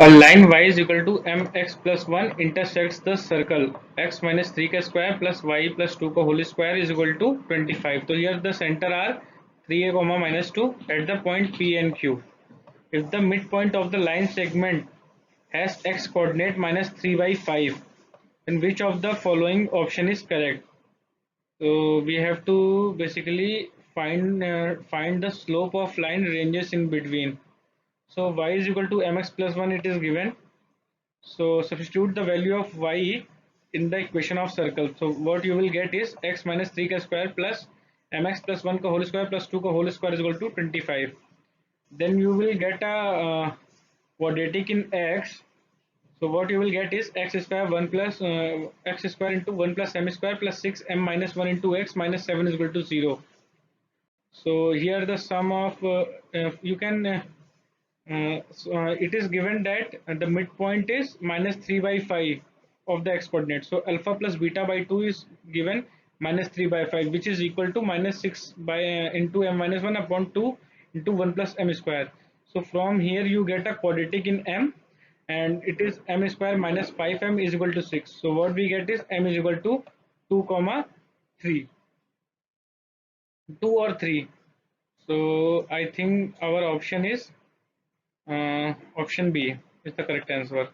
A line y is equal to mx plus 1 intersects the circle x minus 3 का square plus y plus 2 का whole square is equal to 25. So here the center are 3a comma minus 2 at the point P and Q. If the midpoint of the line segment has x coordinate minus 3 by 5, then which of the following option is correct? So we have to basically find the slope of line ranges in between. So y is equal to mx plus 1 it is given. So substitute the value of y in the equation of circle. So what you will get is x minus 3 ka square plus mx plus 1 ka whole square plus 2 ka whole square is equal to 25. Then you will get a quadratic in x. So what you will get is x square 1 plus x square into 1 plus m square plus 6 m minus 1 into x minus 7 is equal to 0. So here the sum of you can it is given that the midpoint is minus 3 by 5 of the x coordinate. So alpha plus beta by 2 is given minus 3 by 5, which is equal to minus 6 by into m minus 1 upon 2 into 1 plus m square. So from here you get a quadratic in m, and it is m square minus 5m is equal to 6. So what we get is m is equal to 2 comma 3, 2 or 3. So I think our option is option B is the correct answer.